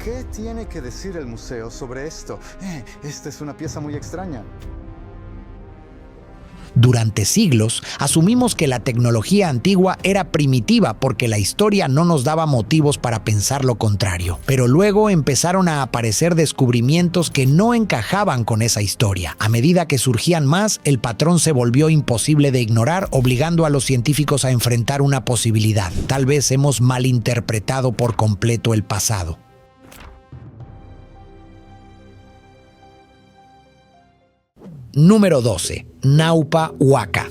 ¿Qué tiene que decir el museo sobre esto? Esta es una pieza muy extraña. Durante siglos, asumimos que la tecnología antigua era primitiva porque la historia no nos daba motivos para pensar lo contrario. Pero luego empezaron a aparecer descubrimientos que no encajaban con esa historia. A medida que surgían más, el patrón se volvió imposible de ignorar, obligando a los científicos a enfrentar una posibilidad. Tal vez hemos malinterpretado por completo el pasado. Número 12. Naupa Huaca.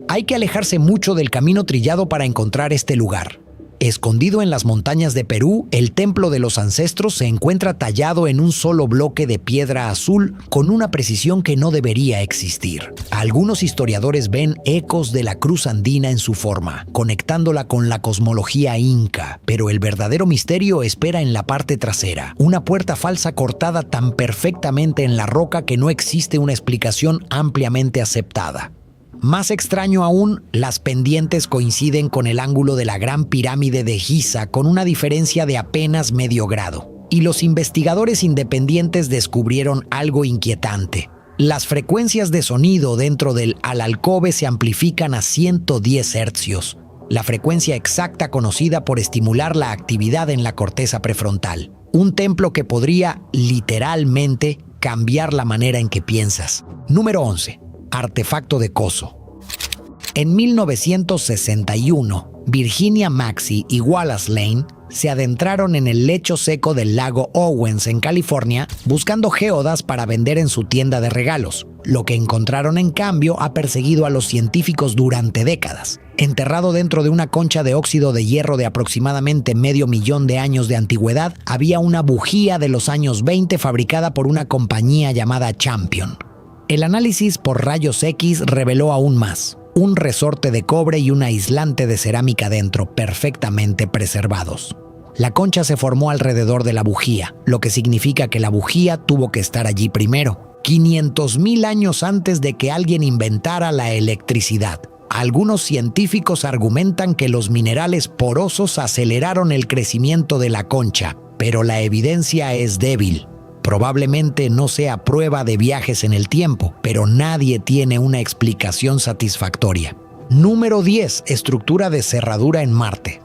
Hay que alejarse mucho del camino trillado para encontrar este lugar. Escondido en las montañas de Perú, el templo de los ancestros se encuentra tallado en un solo bloque de piedra azul con una precisión que no debería existir. Algunos historiadores ven ecos de la cruz andina en su forma, conectándola con la cosmología inca, pero el verdadero misterio espera en la parte trasera, una puerta falsa cortada tan perfectamente en la roca que no existe una explicación ampliamente aceptada. Más extraño aún, las pendientes coinciden con el ángulo de la Gran Pirámide de Giza con una diferencia de apenas medio grado. Y los investigadores independientes descubrieron algo inquietante. Las frecuencias de sonido dentro del alalcobe se amplifican a 110 hercios, la frecuencia exacta conocida por estimular la actividad en la corteza prefrontal. Un templo que podría, literalmente, cambiar la manera en que piensas. Número 11. Artefacto de Coso. En 1961, Virginia Maxey y Wallace Lane se adentraron en el lecho seco del lago Owens en California buscando geodas para vender en su tienda de regalos. Lo que encontraron, en cambio, ha perseguido a los científicos durante décadas. Enterrado dentro de una concha de óxido de hierro de aproximadamente 500,000 de años de antigüedad, había una bujía de los años 20 fabricada por una compañía llamada Champion. El análisis por rayos X reveló aún más: un resorte de cobre y un aislante de cerámica dentro, perfectamente preservados. La concha se formó alrededor de la bujía, lo que significa que la bujía tuvo que estar allí primero, 500,000 años antes de que alguien inventara la electricidad. Algunos científicos argumentan que los minerales porosos aceleraron el crecimiento de la concha, pero la evidencia es débil. Probablemente no sea prueba de viajes en el tiempo, pero nadie tiene una explicación satisfactoria. Número 10. Estructura de cerradura en Marte.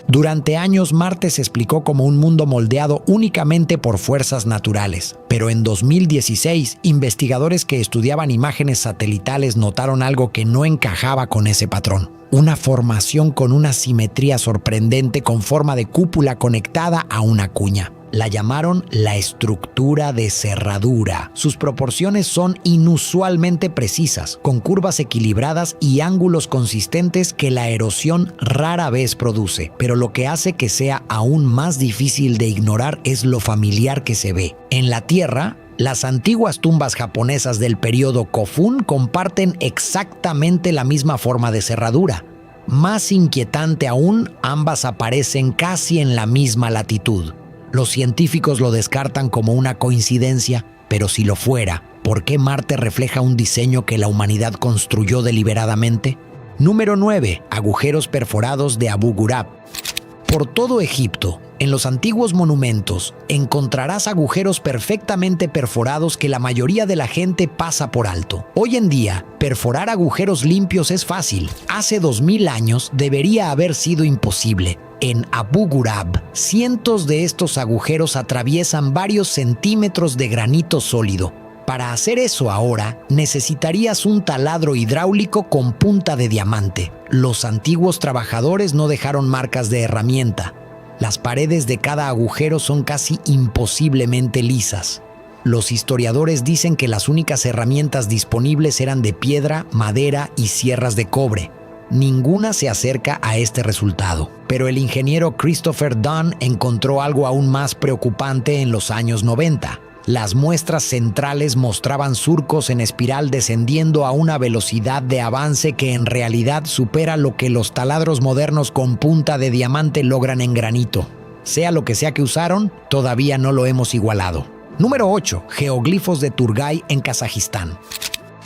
Durante años, Marte se explicó como un mundo moldeado únicamente por fuerzas naturales. Pero en 2016, investigadores que estudiaban imágenes satelitales notaron algo que no encajaba con ese patrón. Una formación con una simetría sorprendente con forma de cúpula conectada a una cuña. La llamaron la estructura de cerradura. Sus proporciones son inusualmente precisas, con curvas equilibradas y ángulos consistentes que la erosión rara vez produce. Pero lo que hace que sea aún más difícil de ignorar es lo familiar que se ve. En la Tierra, las antiguas tumbas japonesas del periodo Kofun comparten exactamente la misma forma de cerradura. Más inquietante aún, ambas aparecen casi en la misma latitud. Los científicos lo descartan como una coincidencia, pero si lo fuera, ¿por qué Marte refleja un diseño que la humanidad construyó deliberadamente? Número 9. Agujeros perforados de Abu Ghurab. Por todo Egipto, en los antiguos monumentos, encontrarás agujeros perfectamente perforados que la mayoría de la gente pasa por alto. Hoy en día, perforar agujeros limpios es fácil. Hace 2000 años debería haber sido imposible. En Abu Ghurab, cientos de estos agujeros atraviesan varios centímetros de granito sólido. Para hacer eso ahora, necesitarías un taladro hidráulico con punta de diamante. Los antiguos trabajadores no dejaron marcas de herramienta. Las paredes de cada agujero son casi imposiblemente lisas. Los historiadores dicen que las únicas herramientas disponibles eran de piedra, madera y sierras de cobre. Ninguna se acerca a este resultado. Pero el ingeniero Christopher Dunn encontró algo aún más preocupante en los años 90. Las muestras centrales mostraban surcos en espiral descendiendo a una velocidad de avance que en realidad supera lo que los taladros modernos con punta de diamante logran en granito. Sea lo que sea que usaron, todavía no lo hemos igualado. Número 8. Geoglifos de Turgay en Kazajistán.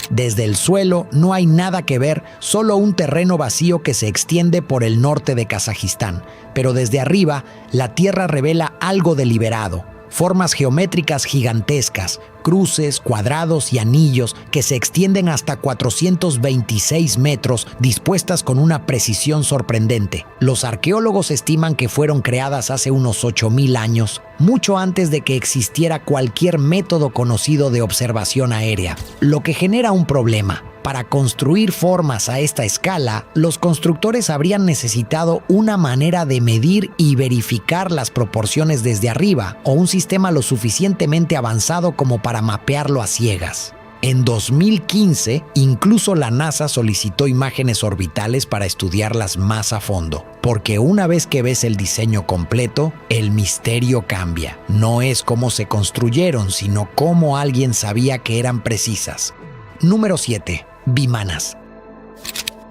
Desde el suelo no hay nada que ver, solo un terreno vacío que se extiende por el norte de Kazajistán. Pero desde arriba, la Tierra revela algo deliberado. Formas geométricas gigantescas, cruces, cuadrados y anillos que se extienden hasta 426 metros, dispuestas con una precisión sorprendente. Los arqueólogos estiman que fueron creadas hace unos 8.000 años, mucho antes de que existiera cualquier método conocido de observación aérea, lo que genera un problema. Para construir formas a esta escala, los constructores habrían necesitado una manera de medir y verificar las proporciones desde arriba, o un sistema lo suficientemente avanzado como para mapearlo a ciegas. En 2015, incluso la NASA solicitó imágenes orbitales para estudiarlas más a fondo, porque una vez que ves el diseño completo, el misterio cambia. No es cómo se construyeron, sino cómo alguien sabía que eran precisas. Número 7. Vimanas.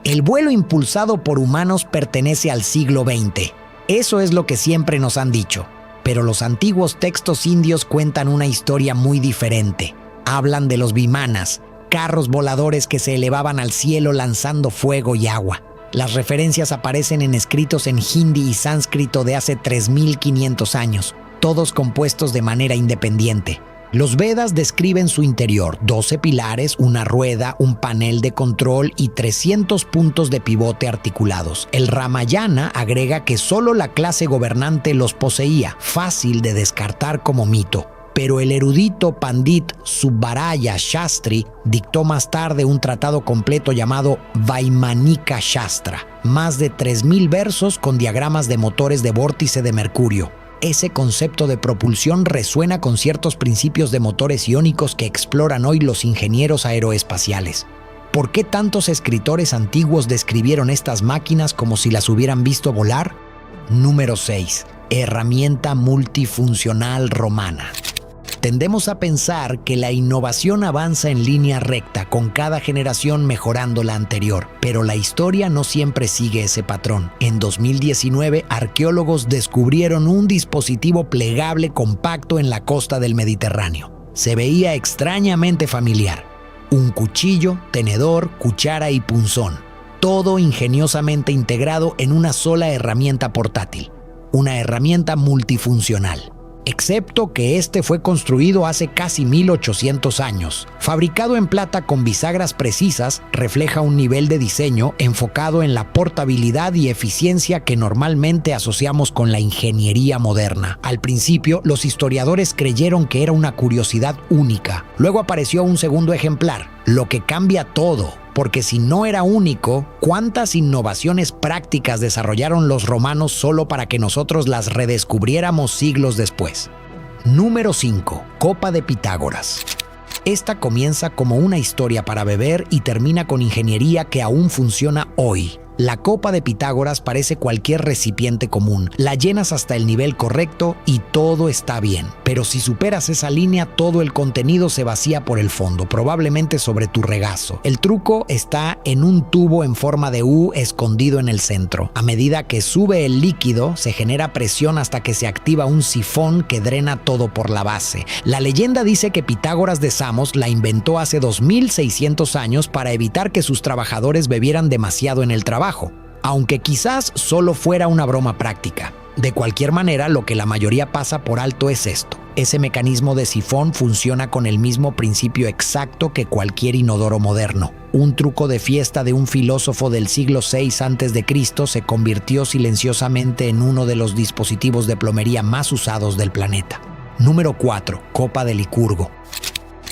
El vuelo impulsado por humanos pertenece al siglo XX. Eso es lo que siempre nos han dicho. Pero los antiguos textos indios cuentan una historia muy diferente. Hablan de los vimanas, carros voladores que se elevaban al cielo lanzando fuego y agua. Las referencias aparecen en escritos en hindi y sánscrito de hace 3.500 años, todos compuestos de manera independiente. Los Vedas describen su interior: 12 pilares, una rueda, un panel de control y 300 puntos de pivote articulados. El Ramayana agrega que solo la clase gobernante los poseía, fácil de descartar como mito. Pero el erudito Pandit Subbaraya Shastri dictó más tarde un tratado completo llamado Vaimanika Shastra, más de 3.000 versos con diagramas de motores de vórtice de mercurio. Ese concepto de propulsión resuena con ciertos principios de motores iónicos que exploran hoy los ingenieros aeroespaciales. ¿Por qué tantos escritores antiguos describieron estas máquinas como si las hubieran visto volar? Número 6. Herramienta multifuncional romana. Tendemos a pensar que la innovación avanza en línea recta, con cada generación mejorando la anterior, pero la historia no siempre sigue ese patrón. En 2019, arqueólogos descubrieron un dispositivo plegable compacto en la costa del Mediterráneo. Se veía extrañamente familiar. Un cuchillo, tenedor, cuchara y punzón, todo ingeniosamente integrado en una sola herramienta portátil, una herramienta multifuncional. Excepto que este fue construido hace casi 1800 años. Fabricado en plata con bisagras precisas, refleja un nivel de diseño enfocado en la portabilidad y eficiencia que normalmente asociamos con la ingeniería moderna. Al principio, los historiadores creyeron que era una curiosidad única. Luego apareció un segundo ejemplar, lo que cambia todo. Porque si no era único, ¿cuántas innovaciones prácticas desarrollaron los romanos solo para que nosotros las redescubriéramos siglos después? Número 5. Copa de Pitágoras. Esta comienza como una historia para beber y termina con ingeniería que aún funciona hoy. La copa de Pitágoras parece cualquier recipiente común. La llenas hasta el nivel correcto y todo está bien. Pero si superas esa línea, todo el contenido se vacía por el fondo, probablemente sobre tu regazo. El truco está en un tubo en forma de U escondido en el centro. A medida que sube el líquido, se genera presión hasta que se activa un sifón que drena todo por la base. La leyenda dice que Pitágoras de Samos la inventó hace 2600 años para evitar que sus trabajadores bebieran demasiado en el trabajo, aunque quizás solo fuera una broma práctica. De cualquier manera, lo que la mayoría pasa por alto es esto. Ese mecanismo de sifón funciona con el mismo principio exacto que cualquier inodoro moderno. Un truco de fiesta de un filósofo del siglo VI a.C. se convirtió silenciosamente en uno de los dispositivos de plomería más usados del planeta. Número 4. Copa de Licurgo.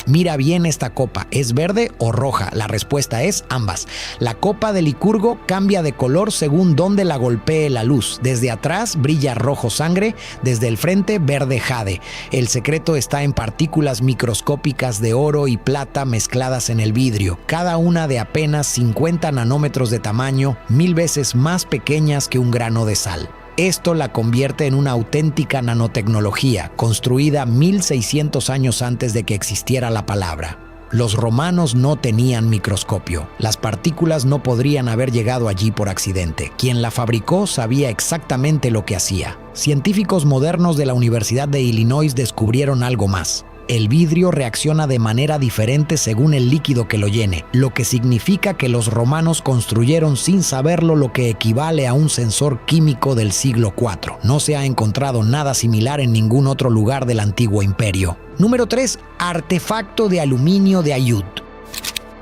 Mira bien esta copa, ¿es verde o roja? La respuesta es ambas. La copa de Licurgo cambia de color según dónde la golpee la luz. Desde atrás brilla rojo sangre, desde el frente verde jade. El secreto está en partículas microscópicas de oro y plata mezcladas en el vidrio, cada una de apenas 50 nanómetros de tamaño, 1000 veces más pequeñas que un grano de sal. Esto la convierte en una auténtica nanotecnología, construida 1600 años antes de que existiera la palabra. Los romanos no tenían microscopio. Las partículas no podrían haber llegado allí por accidente. Quien la fabricó sabía exactamente lo que hacía. Científicos modernos de la Universidad de Illinois descubrieron algo más. El vidrio reacciona de manera diferente según el líquido que lo llene, lo que significa que los romanos construyeron sin saberlo lo que equivale a un sensor químico del siglo IV. No se ha encontrado nada similar en ningún otro lugar del antiguo imperio. Número 3. Artefacto de aluminio de Ayut.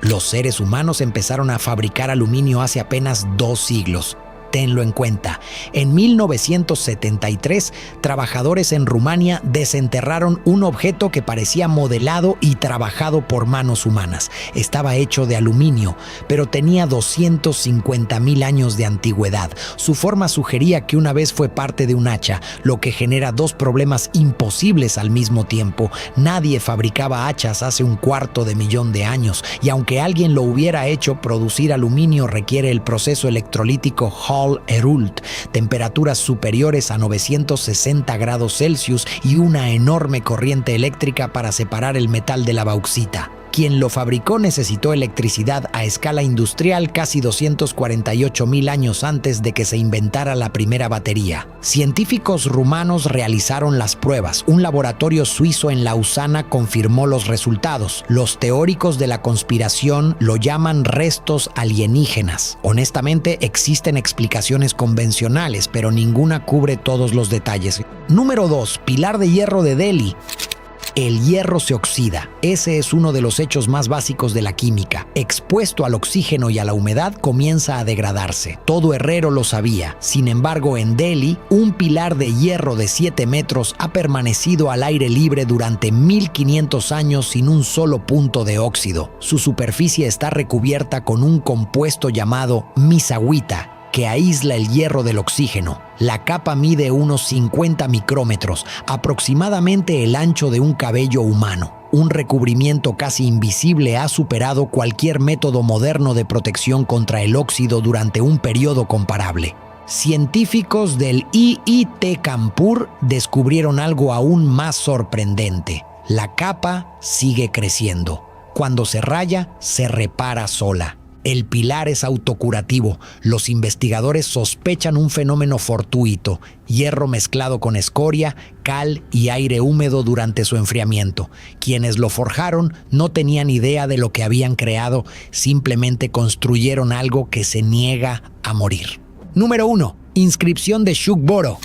Los seres humanos empezaron a fabricar aluminio hace apenas 2 siglos. Tenlo en cuenta. En 1973, trabajadores en Rumania desenterraron un objeto que parecía modelado y trabajado por manos humanas. Estaba hecho de aluminio, pero tenía 250.000 años de antigüedad. Su forma sugería que una vez fue parte de un hacha, lo que genera 2 problemas imposibles al mismo tiempo. Nadie fabricaba hachas hace 250.000 de años, y aunque alguien lo hubiera hecho, producir aluminio requiere el proceso electrolítico Hall-Héroult, temperaturas superiores a 960 grados Celsius y una enorme corriente eléctrica para separar el metal de la bauxita. Quien lo fabricó necesitó electricidad a escala industrial casi 248.000 años antes de que se inventara la primera batería. Científicos rumanos realizaron las pruebas. Un laboratorio suizo en Lausana confirmó los resultados. Los teóricos de la conspiración lo llaman restos alienígenas. Honestamente, existen explicaciones convencionales, pero ninguna cubre todos los detalles. Número 2. Pilar de hierro de Delhi. El hierro se oxida. Ese es uno de los hechos más básicos de la química. Expuesto al oxígeno y a la humedad, comienza a degradarse. Todo herrero lo sabía. Sin embargo, en Delhi, un pilar de hierro de 7 metros ha permanecido al aire libre durante 1500 años sin un solo punto de óxido. Su superficie está recubierta con un compuesto llamado misahuita, que aísla el hierro del oxígeno. La capa mide unos 50 micrómetros, aproximadamente el ancho de un cabello humano. Un recubrimiento casi invisible ha superado cualquier método moderno de protección contra el óxido durante un periodo comparable. Científicos del IIT Kanpur descubrieron algo aún más sorprendente. La capa sigue creciendo. Cuando se raya, se repara sola. El pilar es autocurativo. Los investigadores sospechan un fenómeno fortuito: hierro mezclado con escoria, cal y aire húmedo durante su enfriamiento. Quienes lo forjaron no tenían idea de lo que habían creado, simplemente construyeron algo que se niega a morir. Número 1. Inscripción de Shugboro.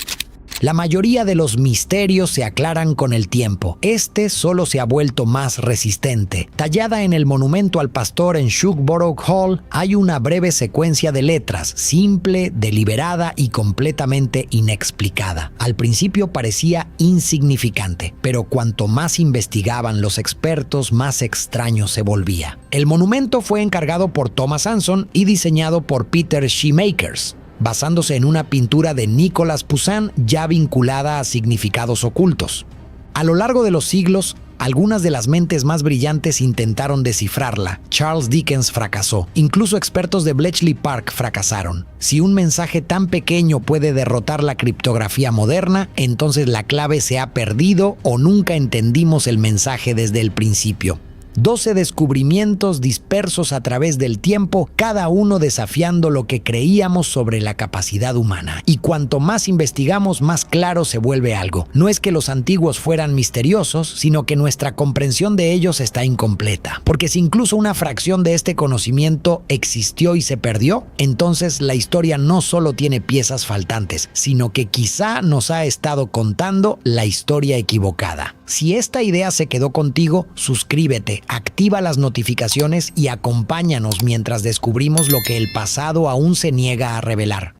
La mayoría de los misterios se aclaran con el tiempo. Este solo se ha vuelto más resistente. Tallada en el monumento al pastor en Shugborough Hall, hay una breve secuencia de letras, simple, deliberada y completamente inexplicada. Al principio parecía insignificante, pero cuanto más investigaban los expertos, más extraño se volvía. El monumento fue encargado por Thomas Anson y diseñado por Peter Shoemakers, basándose en una pintura de Nicolas Poussin ya vinculada a significados ocultos. A lo largo de los siglos, algunas de las mentes más brillantes intentaron descifrarla. Charles Dickens fracasó. Incluso expertos de Bletchley Park fracasaron. Si un mensaje tan pequeño puede derrotar la criptografía moderna, entonces la clave se ha perdido o nunca entendimos el mensaje desde el principio. 12 descubrimientos dispersos a través del tiempo, cada uno desafiando lo que creíamos sobre la capacidad humana. Y cuanto más investigamos, más claro se vuelve algo. No es que los antiguos fueran misteriosos, sino que nuestra comprensión de ellos está incompleta. Porque si incluso una fracción de este conocimiento existió y se perdió, entonces la historia no solo tiene piezas faltantes, sino que quizá nos ha estado contando la historia equivocada. Si esta idea se quedó contigo, suscríbete, activa las notificaciones y acompáñanos mientras descubrimos lo que el pasado aún se niega a revelar.